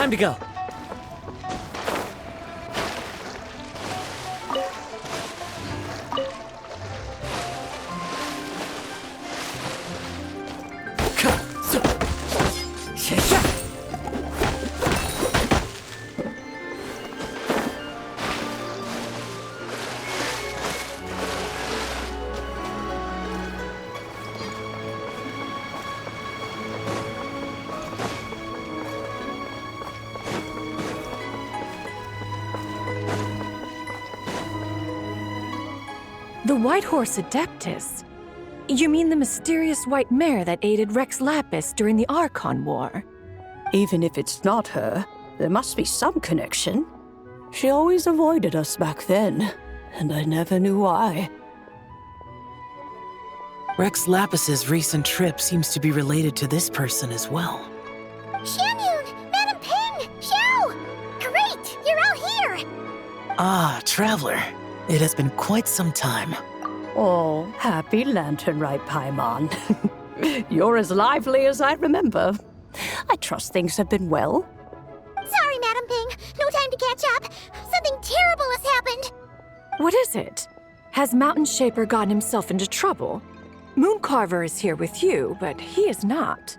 Time to go. The White Horse Adeptus? You mean the mysterious white mare that aided Rex Lapis during the Archon War? Even if it's not her, there must be some connection. She always avoided us back then, and I never knew why. Rex Lapis's recent trip seems to be related to this person as well. Xianyun! Madam Ping! Xiao! Great! You're out here! Ah, Traveler. It has been quite some time. Oh, happy lantern rite, Paimon. You're as lively as I remember. I trust things have been well. Sorry, Madam Ping. No time to catch up. Something terrible has happened. What is it? Has Mountain Shaper gotten himself into trouble? Mooncarver is here with you, but he is not.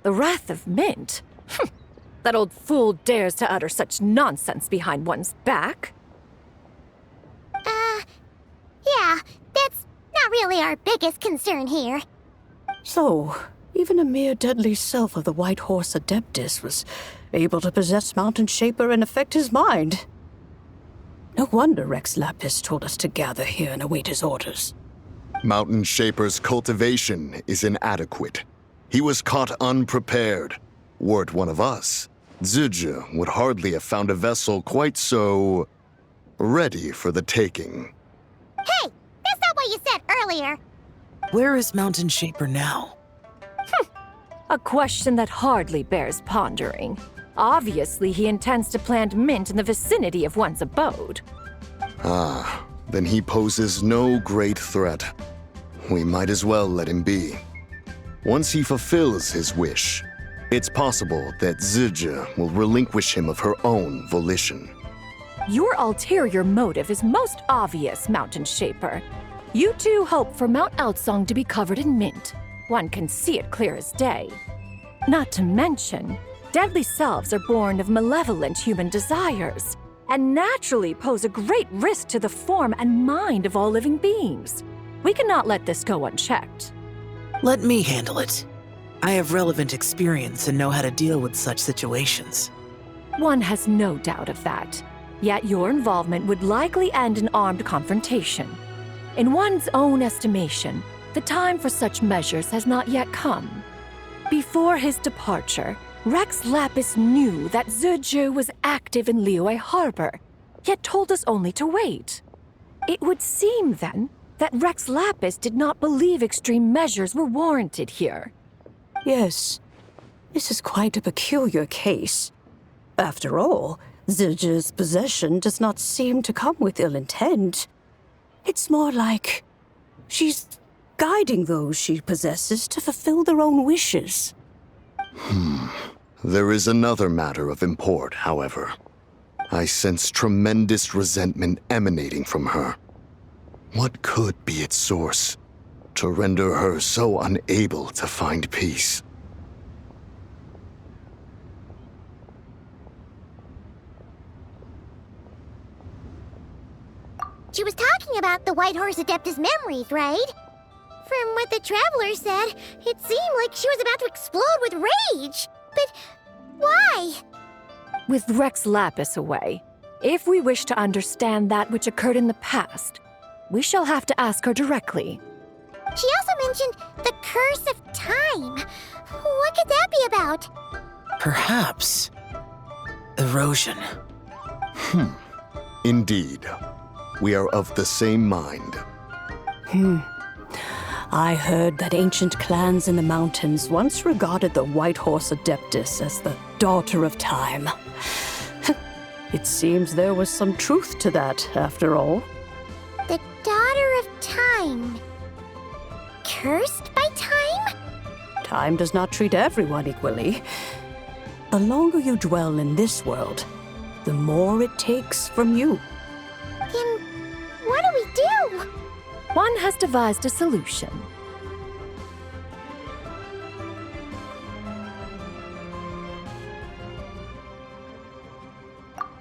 The Wrath of Mint? That old fool dares to utter such nonsense behind one's back. Yeah, that's not really our biggest concern here. So, even a mere deadly self of the White Horse Adeptus was able to possess Mountain Shaper and affect his mind. No wonder Rex Lapis told us to gather here and await his orders. Mountain Shaper's cultivation is inadequate. He was caught unprepared. Were it one of us, Zizhi would hardly have found a vessel quite so ready for the taking. Hey, that's not what you said earlier. Where is Mountain Shaper now? A question that hardly bears pondering. Obviously, he intends to plant mint in the vicinity of one's abode. Ah, then he poses no great threat. We might as well let him be. Once he fulfills his wish, it's possible that Zizhi will relinquish him of her own volition. Your ulterior motive is most obvious, Mountain Shaper. You two hope for Mount Eltsong to be covered in mint. One can see it clear as day. Not to mention, deadly selves are born of malevolent human desires, and naturally pose a great risk to the form and mind of all living beings. We cannot let this go unchecked. Let me handle it. I have relevant experience and know how to deal with such situations. One has no doubt of that. Yet your involvement would likely end in armed confrontation. In one's own estimation, the time for such measures has not yet come. Before his departure, Rex Lapis knew that Zizhi was active in Liyue Harbor, yet told us only to wait. It would seem, then, that Rex Lapis did not believe extreme measures were warranted here. Yes, this is quite a peculiar case. After all, Zizhi's possession does not seem to come with ill intent. It's more like she's guiding those she possesses to fulfill their own wishes. There is another matter of import, however. I sense tremendous resentment emanating from her. What could be its source to render her so unable to find peace? She was talking about the White Horse Adeptus memories, right? From what the Traveler said, it seemed like she was about to explode with rage. But why? With Rex Lapis away, if we wish to understand that which occurred in the past, we shall have to ask her directly. She also mentioned the Curse of Time. What could that be about? Perhaps erosion. Indeed, we are of the same mind. I heard that ancient clans in the mountains once regarded the White Horse Adeptus as the daughter of time. It seems there was some truth to that, after all. The Daughter of Time. cursed by time? Time does not treat everyone equally. The longer you dwell in this world, the more it takes from you. Then what do we do? One has devised a solution.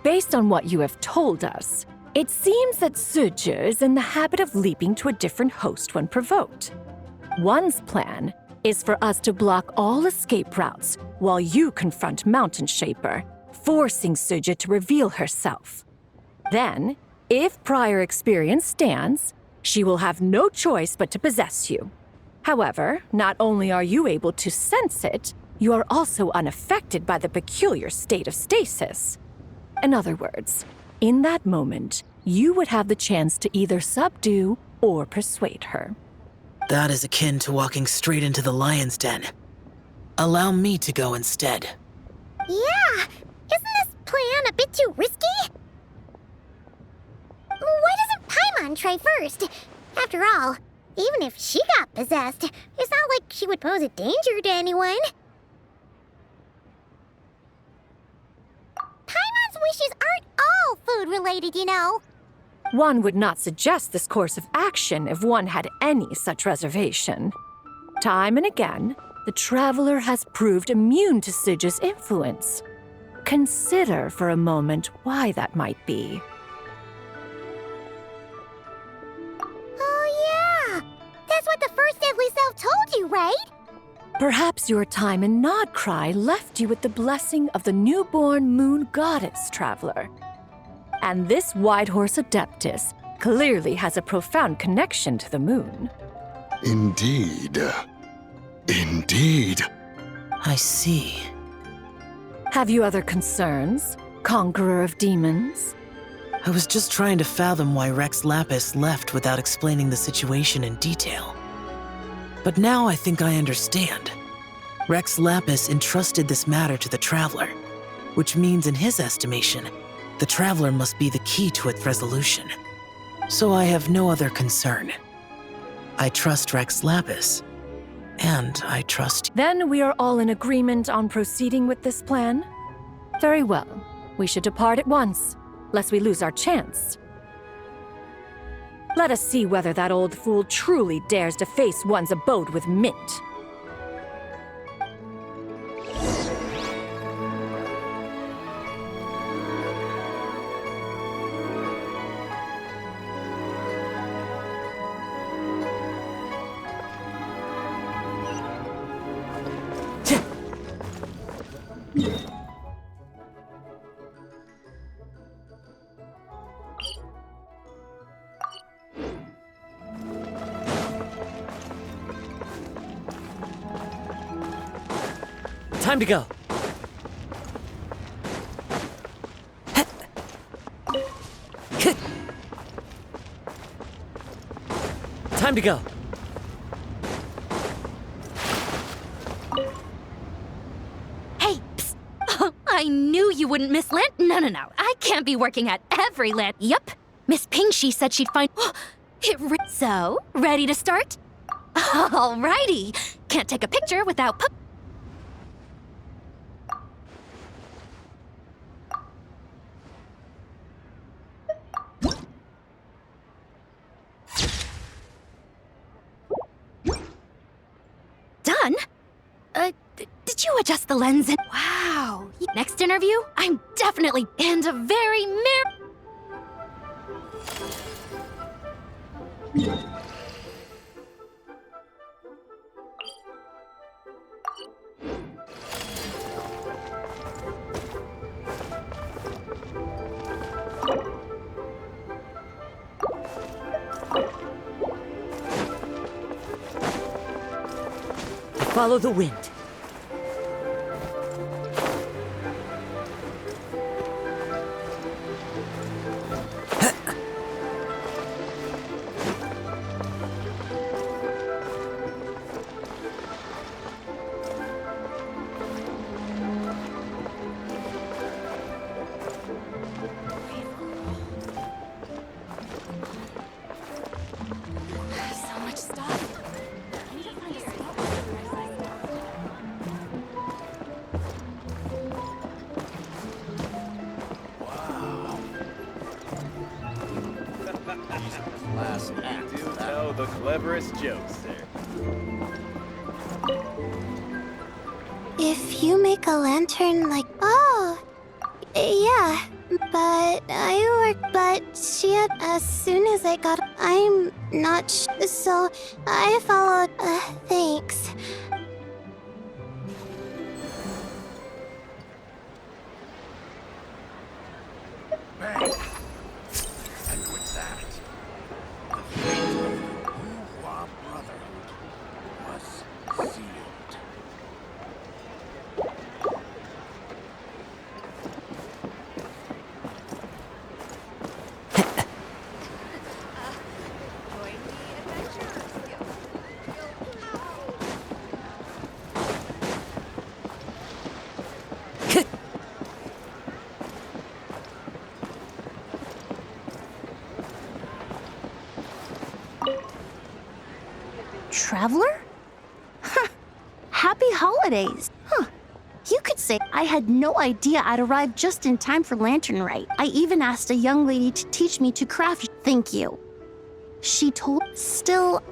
Based on what you have told us, it seems that Suje is in the habit of leaping to a different host when provoked. One's plan is for us to block all escape routes while you confront Mountain Shaper, forcing Suje to reveal herself. Then, if prior experience stands, she will have no choice but to possess you. However, not only are you able to sense it, you are also unaffected by the peculiar state of stasis. In other words, in that moment, you would have the chance to either subdue or persuade her. That is akin to walking straight into the lion's den. Allow me to go instead. Yeah, isn't this plan a bit too risky? Why doesn't Paimon try first? After all, even if she got possessed, it's not like she would pose a danger to anyone. Paimon's wishes aren't all food-related, you know. One would not suggest this course of action if one had any such reservation. Time and again, the traveler has proved immune to Suje's influence. Consider for a moment why that might be. Oh yeah, that's what the first deadly self told you, right? Perhaps your time in Nodcry left you with the blessing of the newborn moon goddess, traveler. And this Whitehorse Adeptus clearly has a profound connection to the moon. Indeed. Indeed. I see. Have you other concerns, Conqueror of Demons? I was just trying to fathom why Rex Lapis left without explaining the situation in detail. But now I think I understand. Rex Lapis entrusted this matter to the Traveler, which means in his estimation, the Traveler must be the key to its resolution. So I have no other concern. I trust Rex Lapis, and I trust... Then we are all in agreement on proceeding with this plan? Very well. We should depart at once, lest we lose our chance. Let us see whether that old fool truly dares to face one's abode with Mint. Time to go. Time to go. Hey, psst. I knew you wouldn't miss land. No. I can't be working at every land. Yup. Miss Pingshi said she'd find... So, ready to start? Alrighty. Can't take a picture without... Done? Did you adjust the lens? Wow. Next interview, I'm definitely and a very Follow the wind. So much stuff. the cleverest jokes, sir. If you make a lantern like... Oh, yeah. But she had... As soon as I got... I'm not so I followed... thanks. Bang! And with that, the fate of the Wuhua Brotherhood was sealed. Traveler? Happy holidays. You could say I had no idea I'd arrived just in time for Lantern Rite. I even asked a young lady to teach me to craft. Thank you. She told... Still...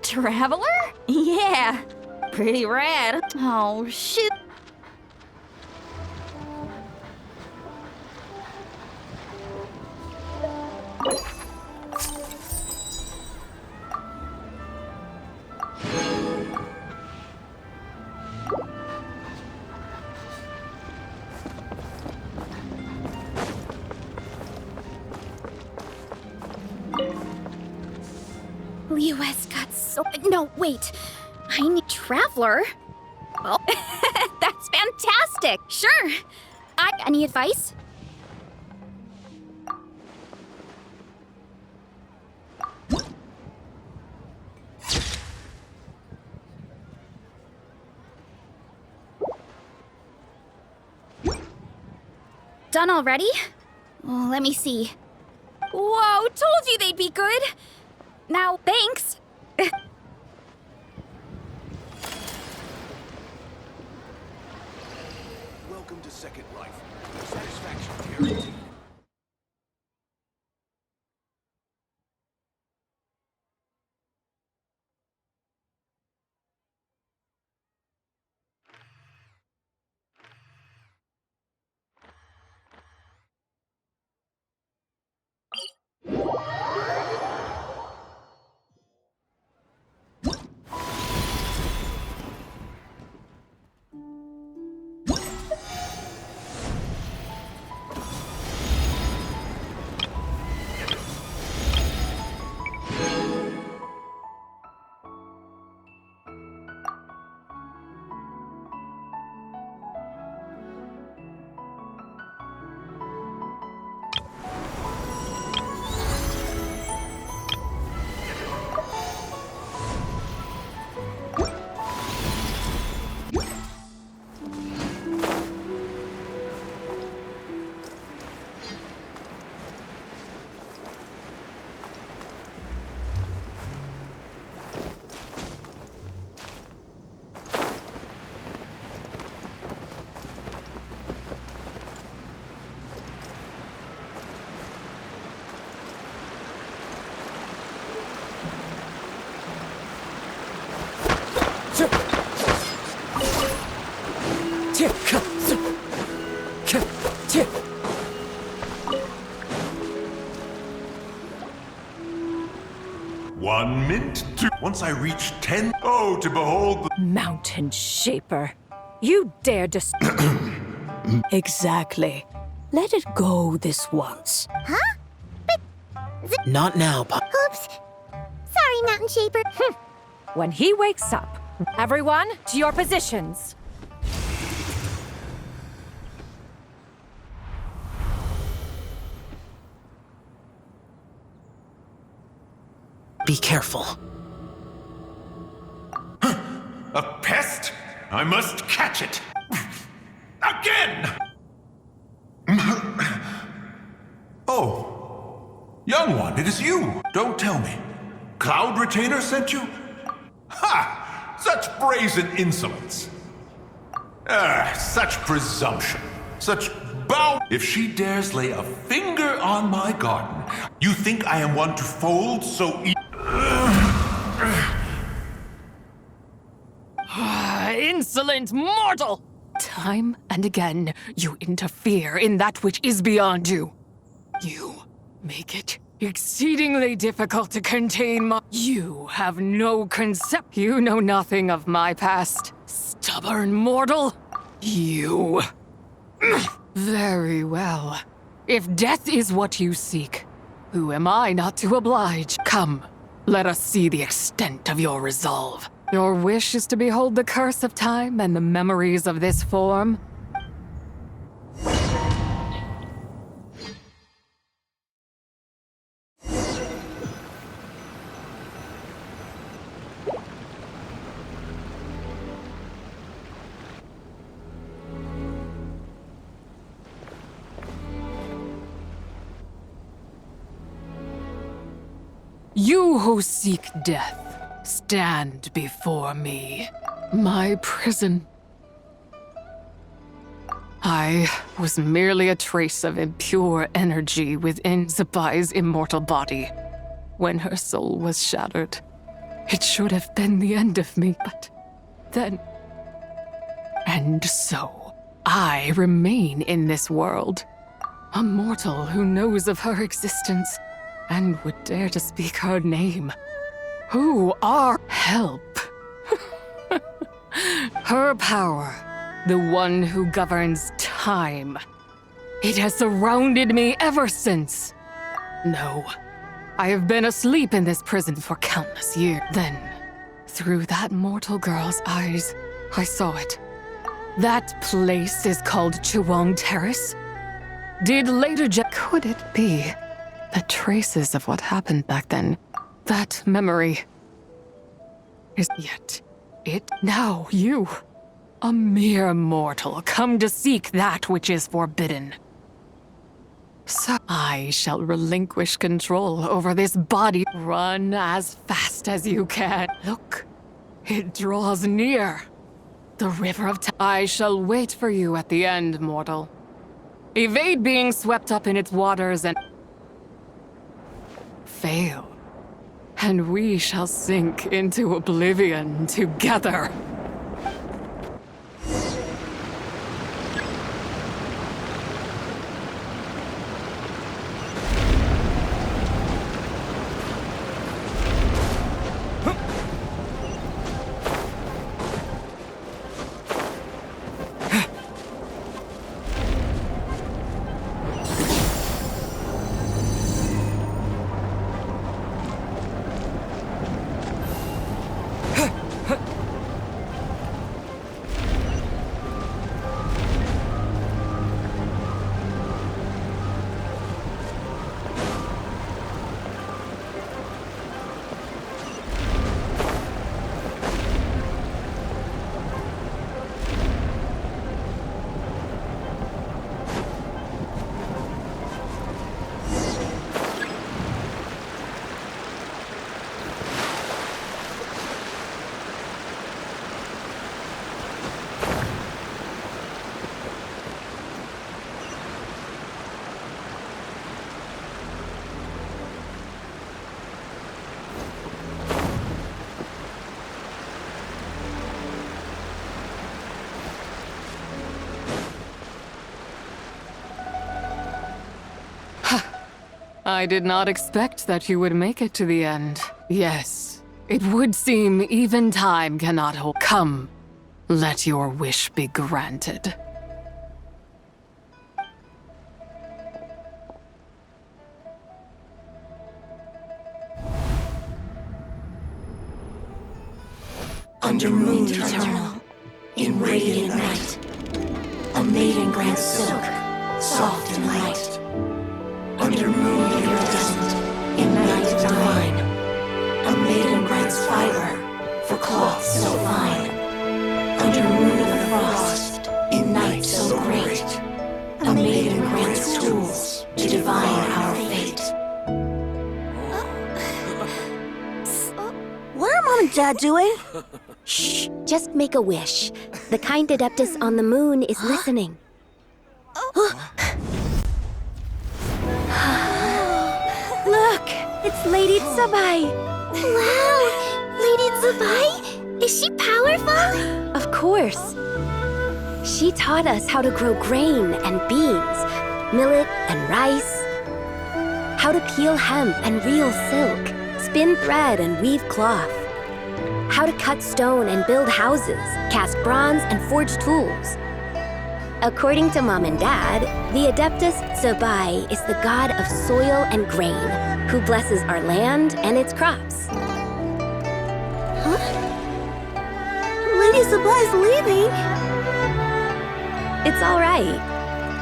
Traveler? Yeah. Pretty rad. Oh, shit. Liyue's got so... No, wait. I need Traveler? Well, that's fantastic. Sure. Any advice? Done already? Oh, let me see. Whoa, told you they'd be good. Now, thanks. Welcome to Second Life. Satisfaction guaranteed. One mint to... Once I reach 10... Oh, to behold the... Mountain Shaper. You dare Exactly. Let it go this once. Huh? Not now, Pop. Oops. Sorry, Mountain Shaper. When he wakes up, everyone to your positions. Be careful. A pest? I must catch it! Again! Oh, young one, it is you. Don't tell me. Cloud Retainer sent you? Ha! Such brazen insolence. Such presumption. Such bow. If she dares lay a finger on my garden, you think I am one to fold so Insolent mortal! Time and again, you interfere in that which is beyond you. You make it exceedingly difficult to contain my... You have no concept. You know nothing of my past. Stubborn mortal. You... Very well. If death is what you seek, who am I not to oblige? Come, let us see the extent of your resolve. Your wish is to behold the curse of time and the memories of this form? You who seek death, stand before me. My prison. I was merely a trace of impure energy within Zapai's immortal body. When her soul was shattered, it should have been the end of me, but then... And so, I remain in this world. A mortal who knows of her existence and would dare to speak her name. Who are help? Her power, the one who governs time. It has surrounded me ever since. No, I have been asleep in this prison for countless years. Then, through that mortal girl's eyes, I saw it. That place is called Chuang Terrace. Did later could it be the traces of what happened back then? That memory is yet it now you, a mere mortal, come to seek that which is forbidden. So I shall relinquish control over this body. Run as fast as you can. Look, it draws near. The river of time. I shall wait for you at the end, mortal. Evade being swept up in its waters and fail. And we shall sink into oblivion together. I did not expect that you would make it to the end. Yes, it would seem even time cannot hold. Come, let your wish be granted. Under moon eternal, in radiant night, a maiden grants silk, soft and light. Under moon iridescent, in night divine, a maiden grants fiber for cloth so fine. Under moon of frost, in night so great, a maiden grants tools to divine our fate. What are Mom and Dad doing? Shh, just make a wish. The kind Adeptus on the moon is listening. Look, it's Lady Tsubai. Wow! Lady Tsubai? Is she powerful? Of course. She taught us how to grow grain and beans, millet and rice, how to peel hemp and reel silk, spin thread and weave cloth, how to cut stone and build houses, cast bronze and forge tools. According to Mom and Dad, the Adeptus Tsubai is the god of soil and grain, who blesses our land and its crops. Huh? Lady Tsubai's leaving. It's all right.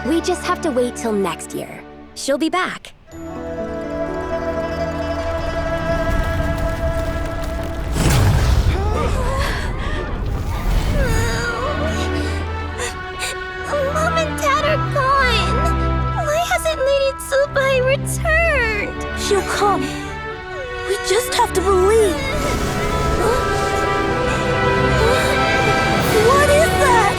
We just have to wait till next year. She'll be back. Mom and Dad are gone. Why hasn't Lady Tsubai returned? She'll come. We just have to believe. What is that?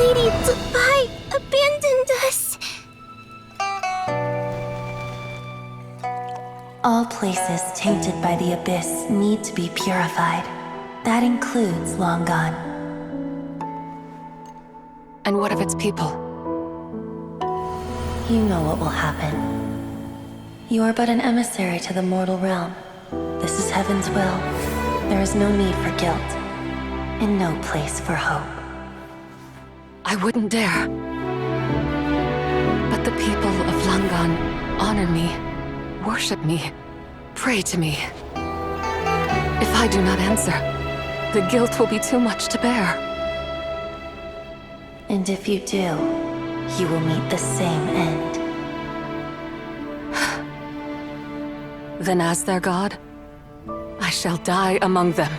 Lady Tsubai abandoned us. All places tainted by the abyss need to be purified. That includes Longan. And what of its people? You know what will happen. You are but an emissary to the mortal realm. This is Heaven's will. There is no need for guilt, and no place for hope. I wouldn't dare. But the people of Langan honor me, worship me, pray to me. If I do not answer, the guilt will be too much to bear. And if you do, you will meet the same end. Then as their god, I shall die among them.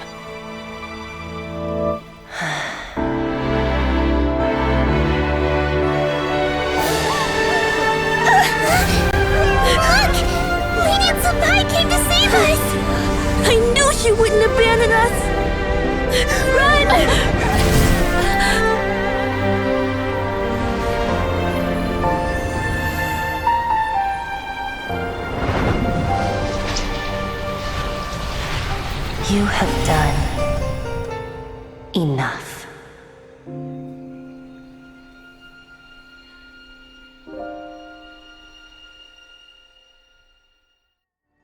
Look! Lady Tsubai came to save us! I knew she wouldn't abandon us! Run! You have done enough.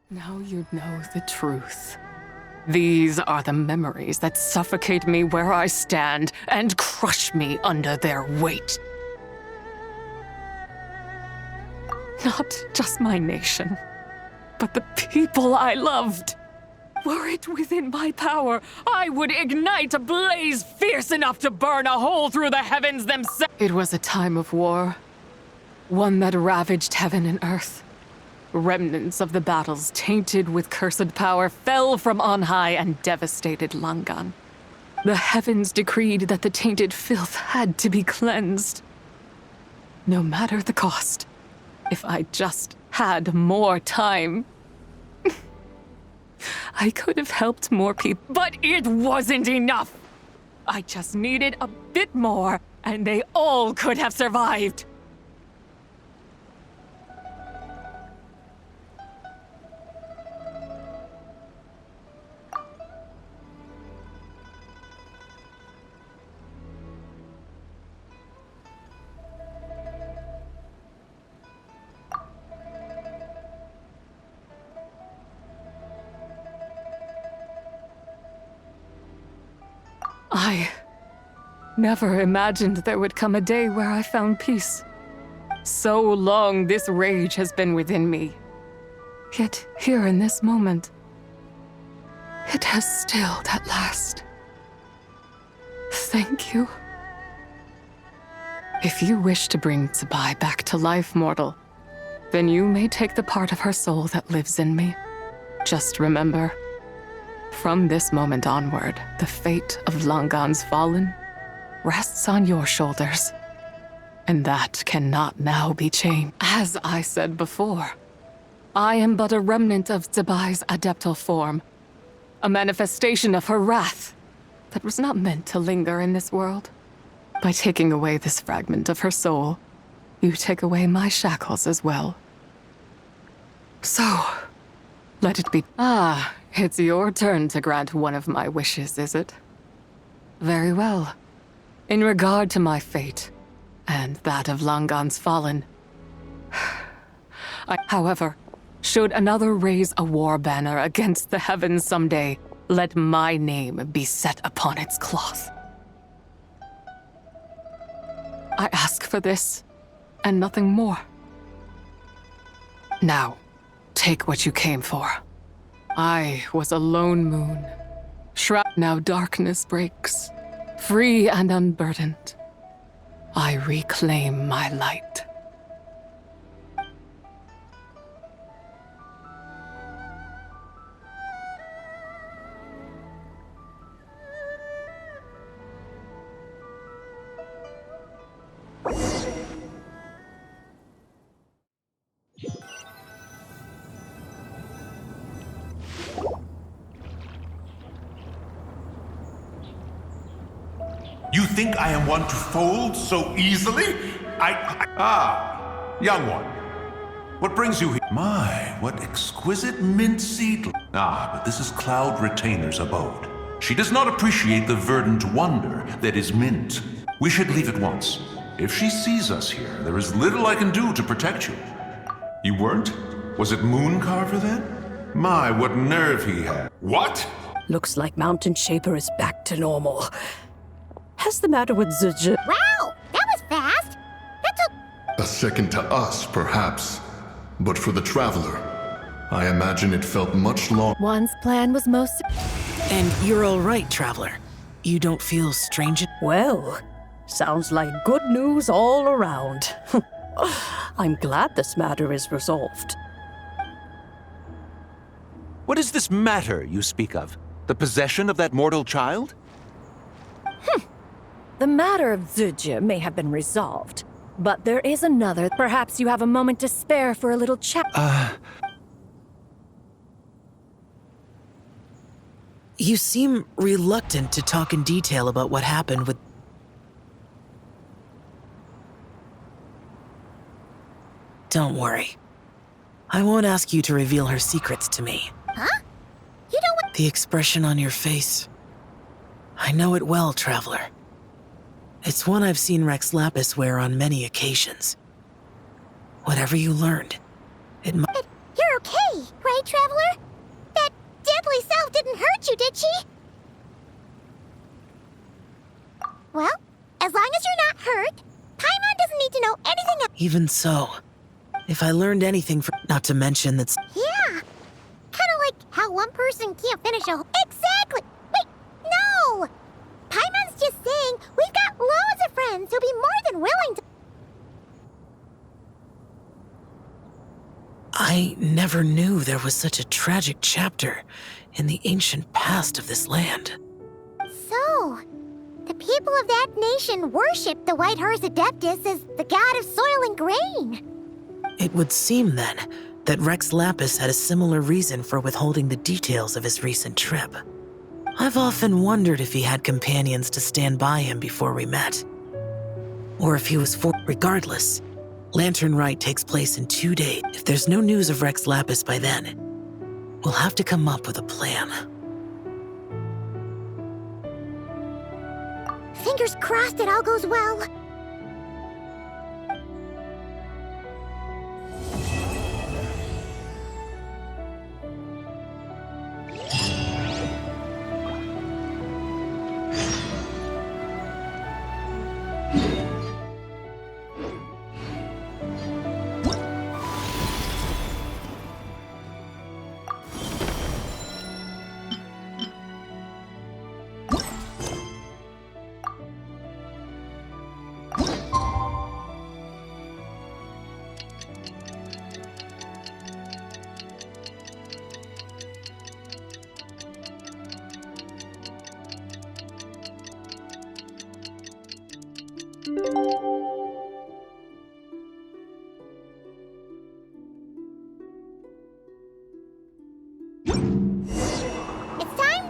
Now you know the truth. These are the memories that suffocate me where I stand and crush me under their weight. Not just my nation, but the people I loved. Were it within my power, I would ignite a blaze fierce enough to burn a hole through the heavens themselves. It was a time of war, one that ravaged heaven and earth. Remnants of the battles tainted with cursed power fell from on high and devastated Langan. The heavens decreed that the tainted filth had to be cleansed. No matter the cost, if I just had more time. I could have helped more people, but it wasn't enough! I just needed a bit more, and they all could have survived! I never imagined there would come a day where I found peace. So long this rage has been within me. Yet here in this moment, it has stilled at last. Thank you. If you wish to bring Tsubai back to life, mortal, then you may take the part of her soul that lives in me. Just remember, from this moment onward, the fate of Langan's fallen rests on your shoulders. And that cannot now be changed. As I said before, I am but a remnant of Tsubai's adeptal form, a manifestation of her wrath that was not meant to linger in this world. By taking away this fragment of her soul, you take away my shackles as well. So, let it be. Ah, it's your turn to grant one of my wishes, is it? Very well. In regard to my fate, and that of Langan's fallen, however, should another raise a war banner against the heavens someday, let my name be set upon its cloth. I ask for this, and nothing more. Now, take what you came for. I was a lone moon. Now darkness breaks, free and unburdened. I reclaim my light. You think I am one to fold so easily? Young one. What brings you here? My, what exquisite mint seed. But this is Cloud Retainer's abode. She does not appreciate the verdant wonder that is mint. We should leave at once. If she sees us here, there is little I can do to protect you. You weren't? Was it Mooncarver then? My, what nerve he had. What? Looks like Mountain Shaper is back to normal. What's the matter with Zizhi? Wow, that was fast. That took A second to us, perhaps. But for the Traveler, I imagine it felt much longer. One's plan was most. And you're all right, Traveler. You don't feel strange? Well, sounds like good news all around. I'm glad this matter is resolved. What is this matter you speak of? The possession of that mortal child? The matter of Zizhi may have been resolved, but there is another. Perhaps you have a moment to spare for a little chat. You seem reluctant to talk in detail about what happened with... Don't worry. I won't ask you to reveal her secrets to me. Huh? You know what? The expression on your face. I know it well, Traveler. It's one I've seen Rex Lapis wear on many occasions. Whatever you learned, it might... You're okay, right, Traveler? That deadly self didn't hurt you, did she? Well, as long as you're not hurt, Paimon doesn't need to know anything else. Even so, if I learned anything from... Not to mention that's... Yeah. Kinda like how one person can't finish a whole... Exactly! Wait, no! Paimon's just saying we've got loads of friends who'll be more than willing to... I never knew there was such a tragic chapter in the ancient past of this land. So, the people of that nation worship the White Horse Adeptus as the god of soil and grain. It would seem, then, that Rex Lapis had a similar reason for withholding the details of his recent trip. I've often wondered if he had companions to stand by him before we met. Or if he was Regardless, Lantern Rite takes place in 2 days. If there's no news of Rex Lapis by then, we'll have to come up with a plan. Fingers crossed it all goes well.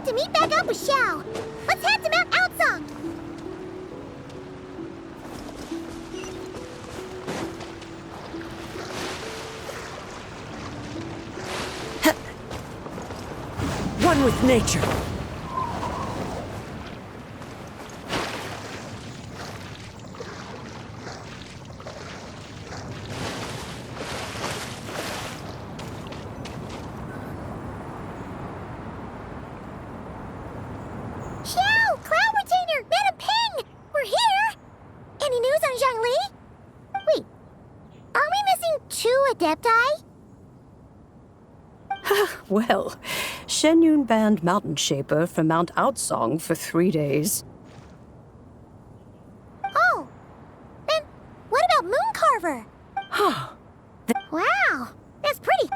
time to meet back up with Xiao. Let's head to Mount Outsong. One with nature. Xiao! Cloud Retainer! Madam Ping! We're here! Any news on Zhongli? Wait, are we missing 2 Adepti? Well, Shen Yun banned Mountain Shaper from Mount Outsong for 3 days. Oh, then what about Mooncarver? Wow, that's pretty.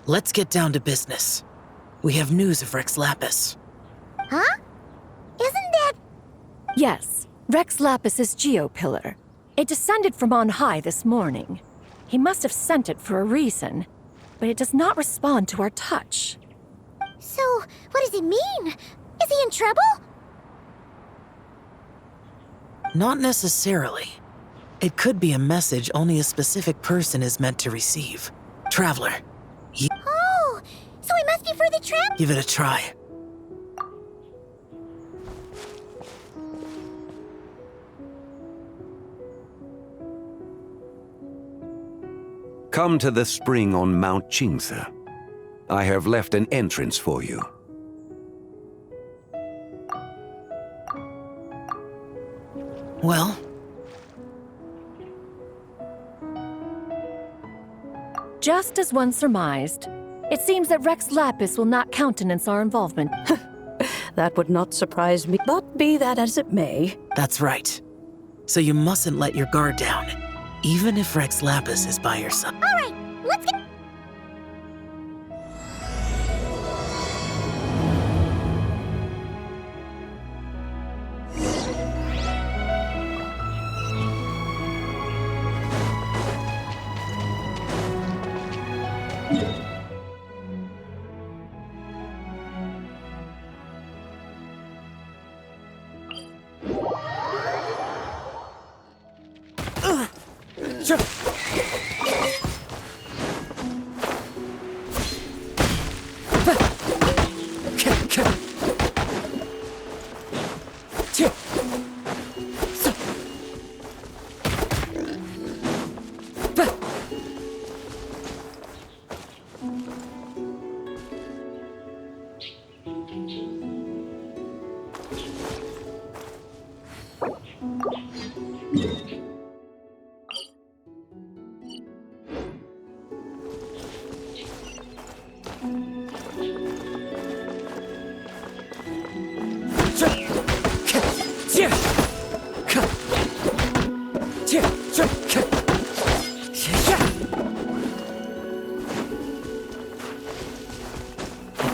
Let's get down to business. We have news of Rex Lapis. Huh? Isn't that... Yes, Rex Lapis's Geopillar. It descended from on high this morning. He must have sent it for a reason, but it does not respond to our touch. So, what does it mean? Is he in trouble? Not necessarily. It could be a message only a specific person is meant to receive. Traveler. Oh, so it must be for the trap? Give it a try. Come to the spring on Mount Qingze. I have left an entrance for you. Well? Just as one surmised, it seems that Rex Lapis will not countenance our involvement. That would not surprise me, but be that as it may. That's right. So you mustn't let your guard down, even if Rex Lapis is by your side. All right, let's get...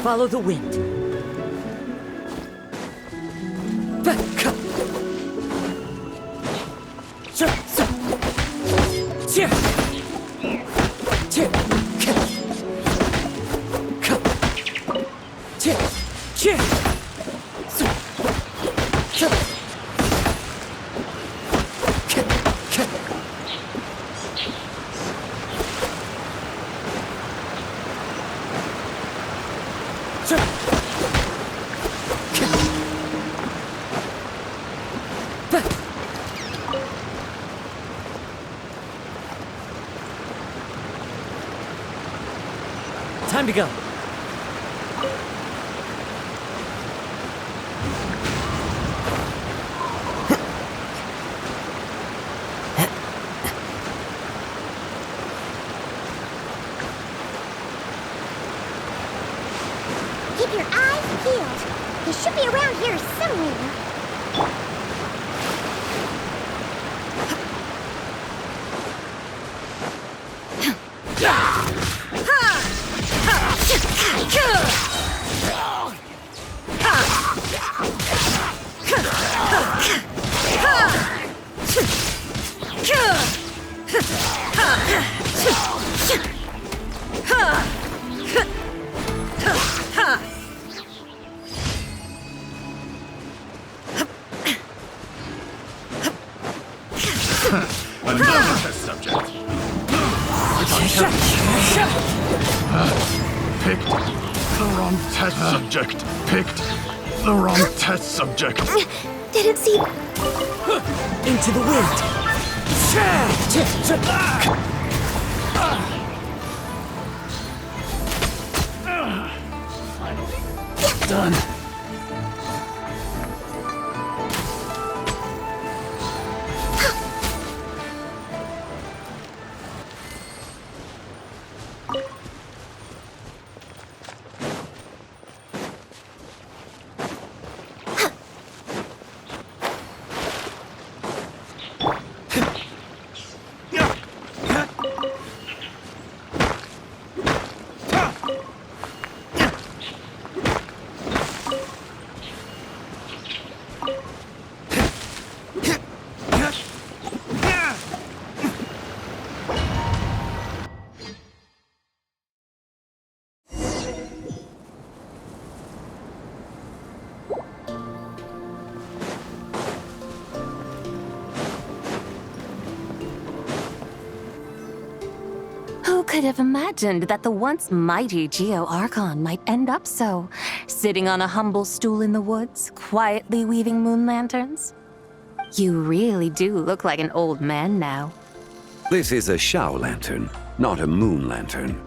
Follow the wind. Time to go. Keep your eyes peeled. He should be around here somewhere. Picked the wrong test subject. Picked the wrong test subject. Didn't see. Into the wind. Finally. Done. Who could have imagined that the once mighty Geo Archon might end up so, sitting on a humble stool in the woods, quietly weaving moon lanterns? You really do look like an old man now. This is a Shao lantern, not a moon lantern.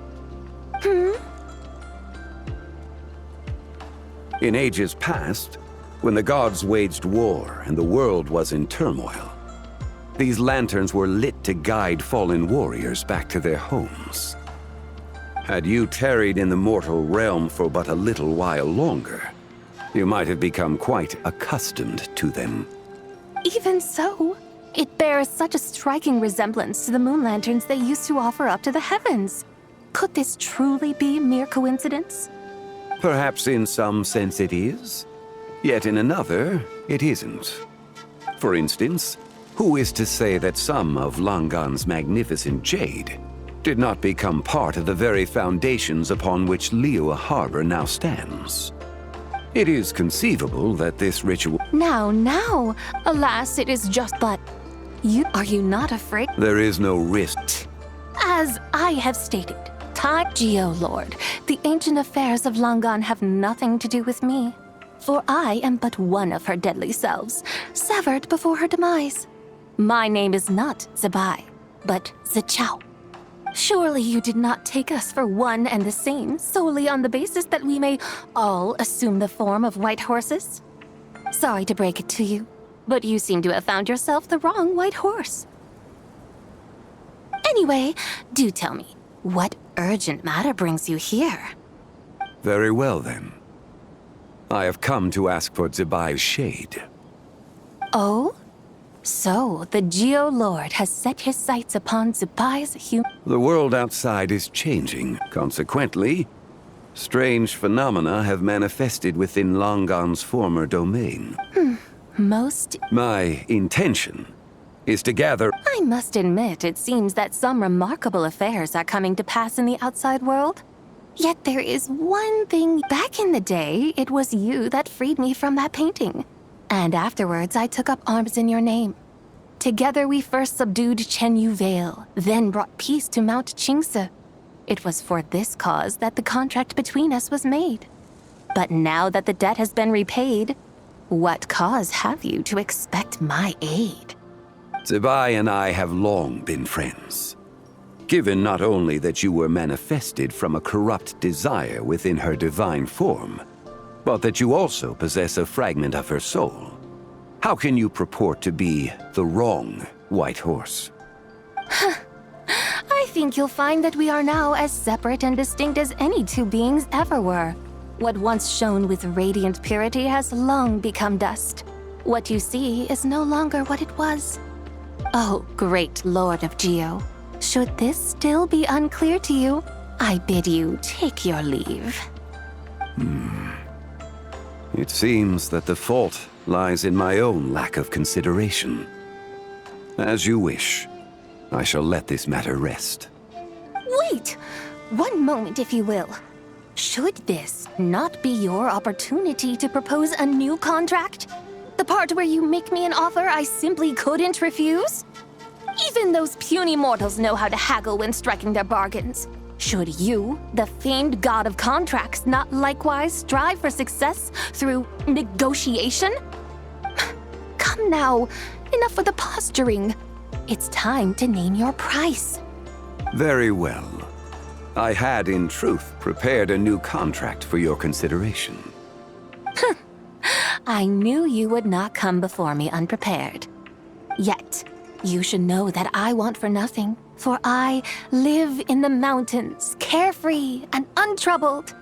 In ages past, when the gods waged war and the world was in turmoil, these lanterns were lit to guide fallen warriors back to their homes. Had you tarried in the mortal realm for but a little while longer, you might have become quite accustomed to them. Even so, it bears such a striking resemblance to the moon lanterns they used to offer up to the heavens. Could this truly be mere coincidence? Perhaps in some sense it is, yet in another, it isn't. For instance, who is to say that some of Langan's magnificent jade did not become part of the very foundations upon which Liyue Harbor now stands? It is conceivable that this ritual— Now, alas, it is just but— Are you not afraid? There is no risk. As I have stated, Geo-Lord, the ancient affairs of Langan have nothing to do with me. For I am but one of her deadly selves, severed before her demise. My name is not Zibai, but Zichao. Surely you did not take us for one and the same solely on the basis that we may all assume the form of white horses? Sorry to break it to you, but you seem to have found yourself the wrong white horse. Anyway, do tell me, what urgent matter brings you here? Very well then. I have come to ask for Zibai's shade. Oh? So, the Geo-Lord has set his sights upon Zibai's The world outside is changing. Consequently, strange phenomena have manifested within Langan's former domain. My intention is to gather— I must admit, it seems that some remarkable affairs are coming to pass in the outside world. Yet there is one thing. Back in the day, it was you that freed me from that painting. And afterwards, I took up arms in your name. Together we first subdued Chenyu Vale, then brought peace to Mount Qingce. It was for this cause that the contract between us was made. But now that the debt has been repaid, what cause have you to expect my aid? Zibai and I have long been friends. Given not only that you were manifested from a corrupt desire within her divine form, but that you also possess a fragment of her soul, how can you purport to be the wrong white horse? I think you'll find that we are now as separate and distinct as any two beings ever were. What once shone with radiant purity has long become dust. What you see is no longer what it was. Oh, great Lord of Geo, should this still be unclear to you, I bid you take your leave. It seems that the fault lies in my own lack of consideration. As you wish. I shall let this matter rest. Wait! One moment, if you will. Should this not be your opportunity to propose a new contract? The part where you make me an offer I simply couldn't refuse? Even those puny mortals know how to haggle when striking their bargains. Should you, the famed god of contracts, not likewise strive for success through negotiation? Come now, enough with the posturing. It's time to name your price. Very well. I had, in truth, prepared a new contract for your consideration. I knew you would not come before me unprepared. Yet, you should know that I want for nothing, for I live in the mountains, carefree and untroubled.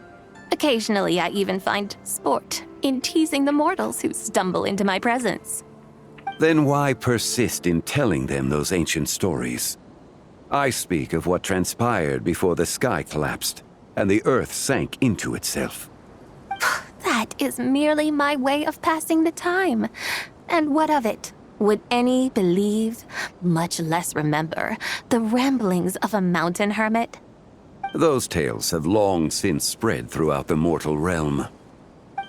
Occasionally, I even find sport in teasing the mortals who stumble into my presence. Then why persist in telling them those ancient stories? I speak of what transpired before the sky collapsed and the earth sank into itself. That is merely my way of passing the time. And what of it? Would any believe, much less remember, the ramblings of a mountain hermit? Those tales have long since spread throughout the mortal realm.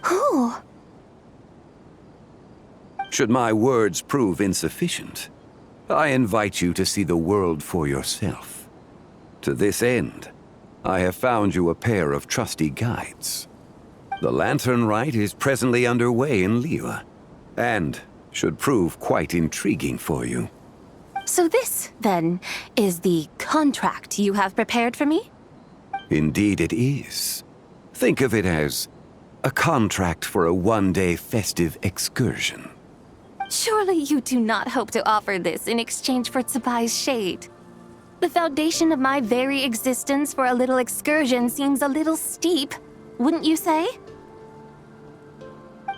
Who? Should my words prove insufficient, I invite you to see the world for yourself. To this end, I have found you a pair of trusty guides. The Lantern Rite is presently underway in Liyue, and should prove quite intriguing for you. So this, then, is the contract you have prepared for me? Indeed it is. Think of it as a contract for a one-day festive excursion. Surely you do not hope to offer this in exchange for Tsubai's shade. The foundation of my very existence for a little excursion seems a little steep, wouldn't you say?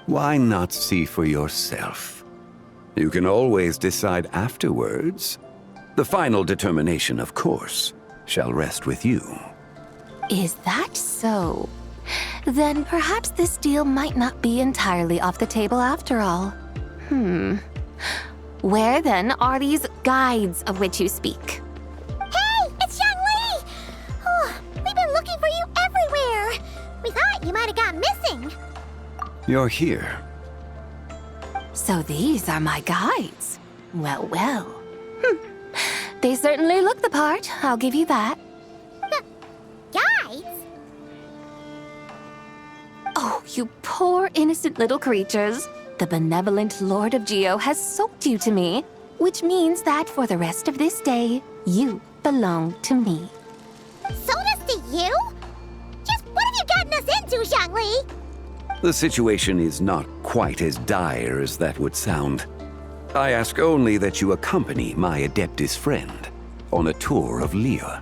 Why not see for yourself? You can always decide afterwards. The final determination, of course, shall rest with you. Is that so? Then perhaps this deal might not be entirely off the table after all. Where then are these guides of which you speak? Hey, it's Zhongli! Oh, we've been looking for you everywhere. We thought you might have gone missing. You're here. So these are my guides. Well, well. They certainly look the part, I'll give you that. Guides? Oh, you poor innocent little creatures. The benevolent Lord of Geo has sold you to me, which means that for the rest of this day, you belong to me. Sold us to you? Just what have you gotten us into, Zhongli? The situation is not quite as dire as that would sound. I ask only that you accompany my Adeptus friend on a tour of Liyue.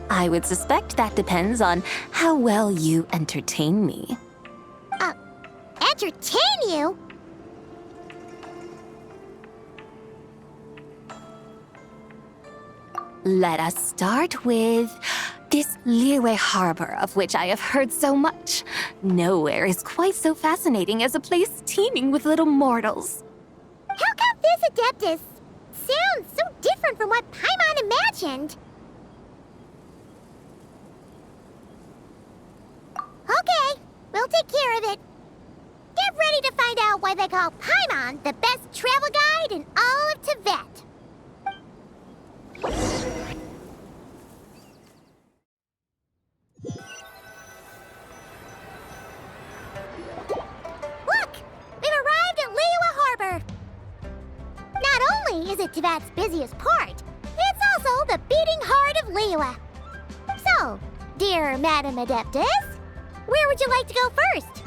I would suspect that depends on how well you entertain me. Entertain you? Let us start with this Liyue harbor of which I have heard so much. Nowhere is quite so fascinating as a place teeming with little mortals. How come this Adeptus sounds so different from what Paimon imagined? Okay, we'll take care of it. Get ready to find out why they call Paimon the best travel guide in all of Teyvat. Look! We've arrived at Liyue Harbor. Not only is it Teyvat's busiest part, it's also the beating heart of Liyue. So, dear Madam Adeptus, where would you like to go first?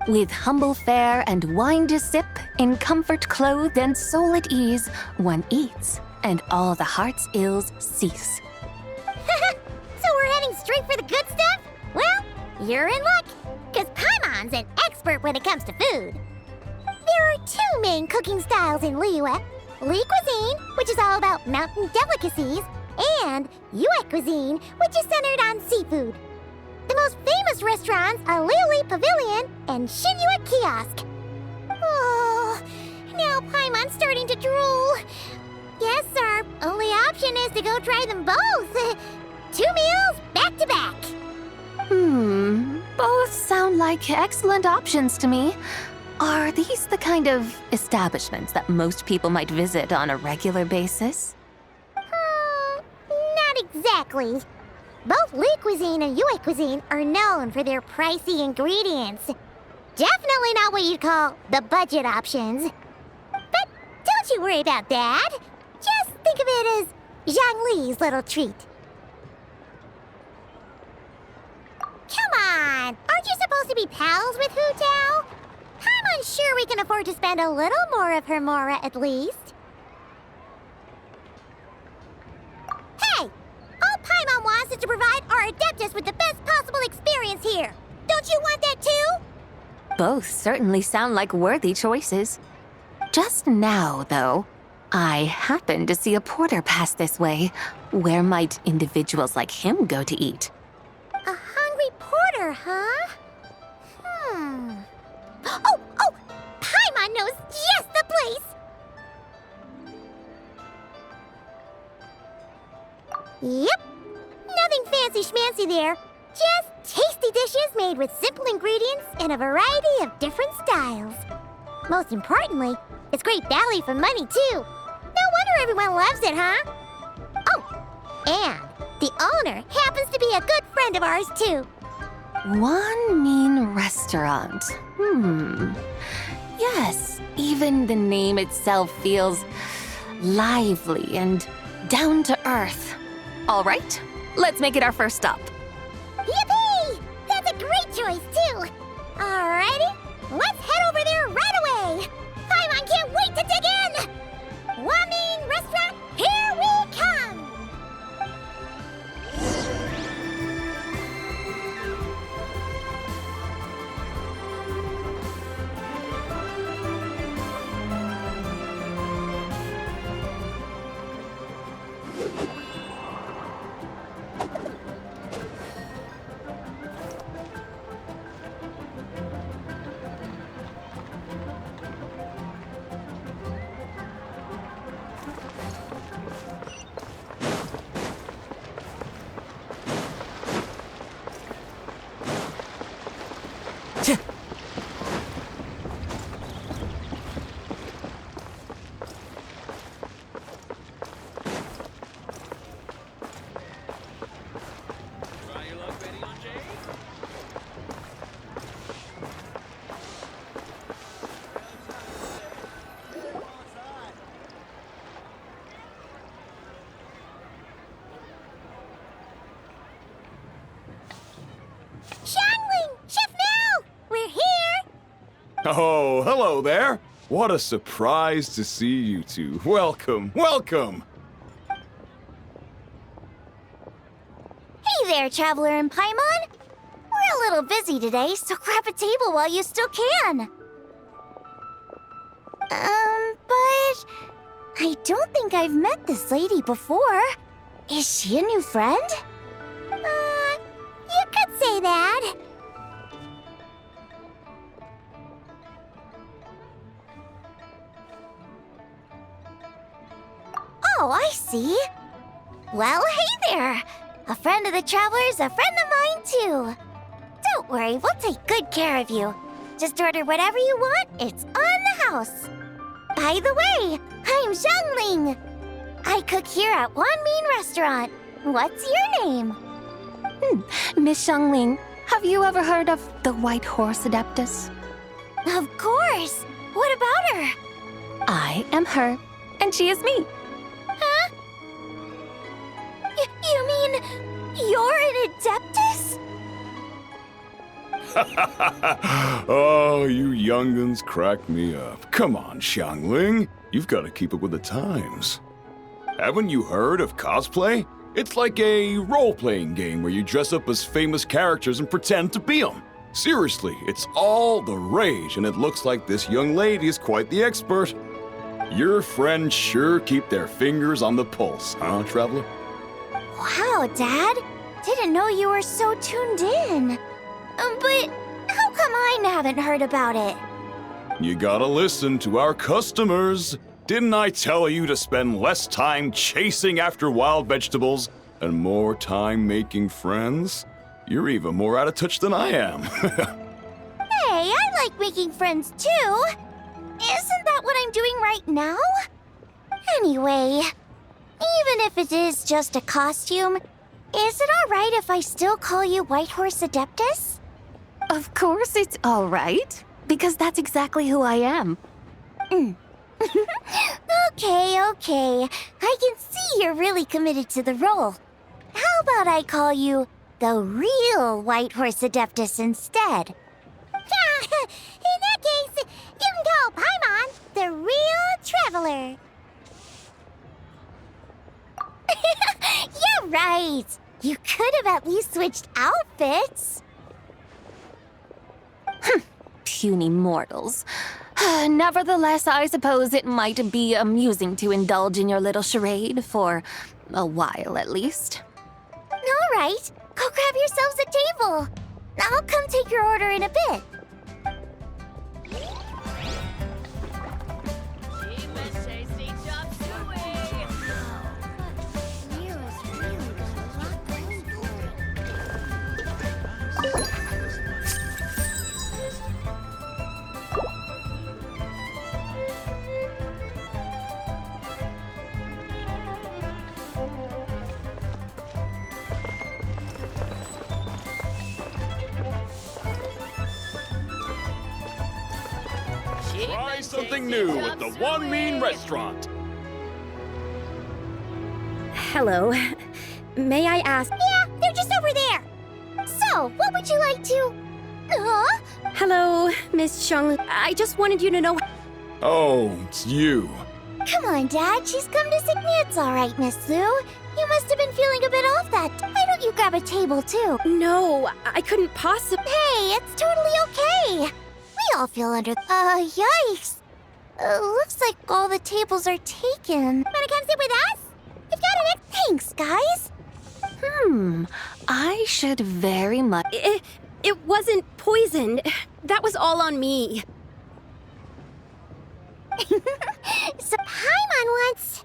With humble fare and wine to sip, in comfort clothed and soul at ease, one eats, and all the heart's ills cease. So we're heading straight for the good stuff? Well, you're in luck, because Paimon's an expert when it comes to food. There are two main cooking styles in Liyue. Li cuisine, which is all about mountain delicacies, and Yue cuisine, which is centered on seafood. The most famous restaurants are Liyue Pavilion and Xinyue Kiosk. Oh, now Paimon's starting to drool. Guess our only option is to go try them both. 2 meals back to back. Both sound like excellent options to me. Are these the kind of establishments that most people might visit on a regular basis? Not exactly. Both Lee Cuisine and Yue Cuisine are known for their pricey ingredients. Definitely not what you'd call the budget options. But don't you worry about that. Just think of it as Zhang Li's little treat. Come on! Aren't you supposed to be pals with Hu Tao? I'm unsure we can afford to spend a little more of her mora at least. Hey! All Paimon wants is to provide our Adeptus with the best possible experience here. Don't you want that too? Both certainly sound like worthy choices. Just now, though, I happened to see a porter pass this way. Where might individuals like him go to eat? A hungry porter, huh? Oh! Paimon knows just the place! Yep. Nothing fancy schmancy there. Just tasty dishes made with simple ingredients in a variety of different styles. Most importantly, it's great value for money, too. No wonder everyone loves it, huh? Oh, and the owner happens to be a good friend of ours, too. One mean restaurant. Yes, even the name itself feels lively and down to earth. All right, let's make it our first stop. Yippee! That's a great choice, too. Alrighty, let's head over there right away. Paimon can't wait to dig in. Wamin Restaurant, here we come. Oh, hello there. What a surprise to see you two. Welcome, welcome. Hey there, Traveler and Paimon. We're a little busy today, so grab a table while you still can. But I don't think I've met this lady before. Is she a new friend? You could say that. Oh, I see. Well, hey there. A friend of the Traveler's a friend of mine, too. Don't worry, we'll take good care of you. Just order whatever you want, it's on the house. By the way, I'm Zhangling. I cook here at Wanmin Restaurant. What's your name? Miss Zhangling, have you ever heard of the White Horse Adeptus? Of course. What about her? I am her, and she is me. Huh? You mean you're an Adeptus? Oh, you young'uns crack me up. Come on, Xiangling. You've got to keep up with the times. Haven't you heard of cosplay? It's like a role-playing game where you dress up as famous characters and pretend to be them. Seriously, it's all the rage, and it looks like this young lady is quite the expert. Your friends sure keep their fingers on the pulse, huh, Traveler? Wow, Dad. Didn't know you were so tuned in. But how come I haven't heard about it? You gotta listen to our customers. Didn't I tell you to spend less time chasing after wild vegetables and more time making friends? You're even more out of touch than I am. Hey, I like making friends too. Isn't that what I'm doing right now? Anyway, even if it is just a costume, is it alright if I still call you Whitehorse Adeptus? Of course it's all right, because that's exactly who I am. Okay. I can see you're really committed to the role. How about I call you the real Whitehorse Adeptus instead? In that case, you can call Paimon the real traveler. You're right. You could have at least switched outfits. Puny mortals. Nevertheless, I suppose it might be amusing to indulge in your little charade for a while at least. All right, go grab yourselves a table. I'll come take your order in a bit. Try something new at the One Mean Restaurant. Hello. May I ask? Yeah, they're just over there. So, what would you like to... Huh? Hello, Miss Chung. I just wanted you to know. Oh, it's you. Come on, Dad. She's come to see me. It's all right, Miss Lou. You must have been feeling a bit off that. Why don't you grab a table, too? No, I couldn't possibly. Hey, it's totally okay. We all feel under... yikes. Looks like all the tables are taken. Wanna come sit with us? We've got an Thanks, guys. I should very much... It wasn't poisoned. That was all on me. So Paimon wants...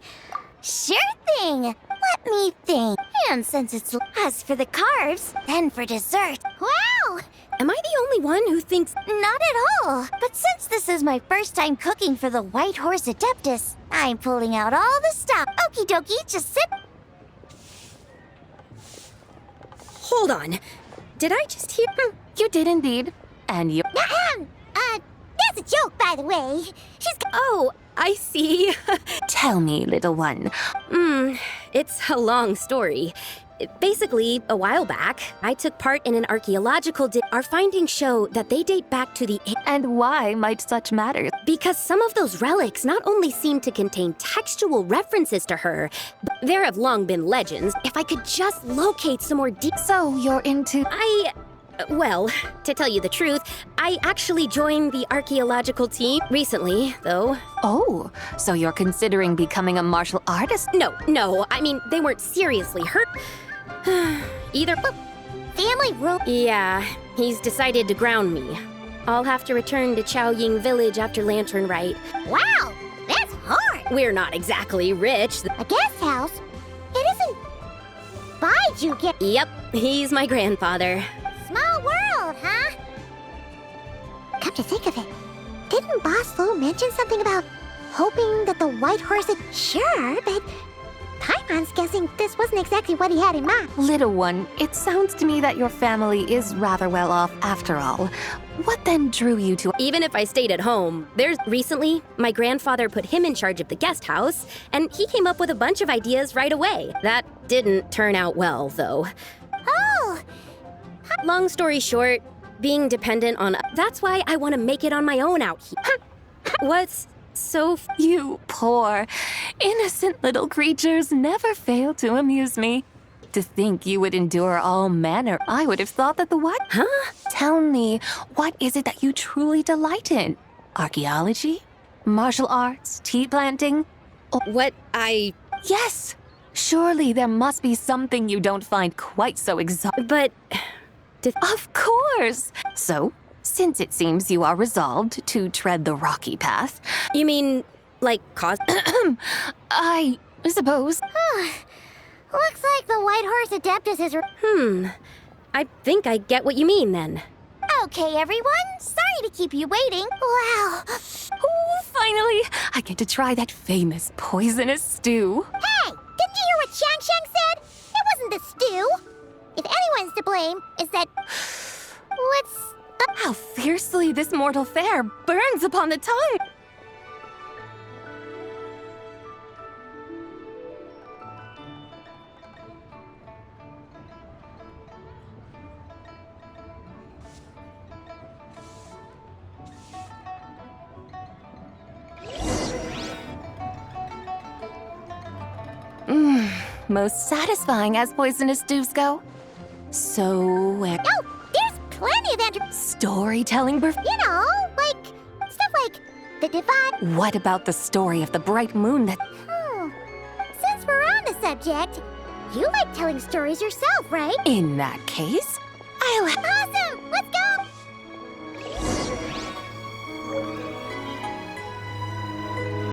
Sure thing. Let me think. And since it's... As for the carbs, then for dessert. Wow! Am I the only one who thinks... Not at all. But since this is my first time cooking for the Whitehorse Adeptus, I'm pulling out all the stop. Okie dokie, just sit... Hold on. Did I just hear... You did indeed. And you... That's a joke, by the way. She's... Oh, I see. Tell me, little one. It's a long story. Basically, a while back, I took part in an archaeological Our findings show that they date back to the... And why might such matter? Because some of those relics not only seem to contain textual references to her, but there have long been legends. If I could just locate some more So, you're into... Well, to tell you the truth, I actually joined the archaeological team recently, though. Oh, so you're considering becoming a martial artist? No, I mean, they weren't seriously hurt. Either... Family room... Yeah, he's decided to ground me. I'll have to return to Chaoying Village after Lantern Rite. Wow, that's hard. We're not exactly rich. A guest house? It isn't... Baiju get... Yep, he's my grandfather. Small world, huh? Come to think of it, didn't Boss Lou mention something about hoping that the Whitehorse... Sure, but... Paimon's guessing this wasn't exactly what he had in mind. Little one, it sounds to me that your family is rather well off after all. What then drew you to... Even if I stayed at home, recently, my grandfather put him in charge of the guest house, and he came up with a bunch of ideas right away. That didn't turn out well, though. Oh! Long story short, being dependent on... That's why I want to make it on my own out here. What's so... You poor, innocent little creatures never fail to amuse me. To think you would endure all manner, I would have thought that the what? Huh? Tell me, what is it that you truly delight in? Archaeology? Martial arts? Tea planting? What I... Yes! Surely there must be something you don't find quite so exotic. But... Of course! So, since it seems you are resolved to tread the rocky path... You mean, like, cause... I suppose... Looks like the Whitehorse Adeptus is... I think I get what you mean, then. Okay, everyone. Sorry Sorry to keep you waiting. Wow. Oh, finally! I get to try that famous poisonous stew. Hey! Didn't you hear what Shang Shang said? It wasn't the stew. If anyone's to blame, it's that... What's... How fiercely this mortal fare burns upon the tongue! Most satisfying as poisonous stews go. So, Oh, there's plenty of storytelling You know, like, stuff like the divine... What about the story of the bright moon that... Since we're on the subject, you like telling stories yourself, right? In that case, I'll...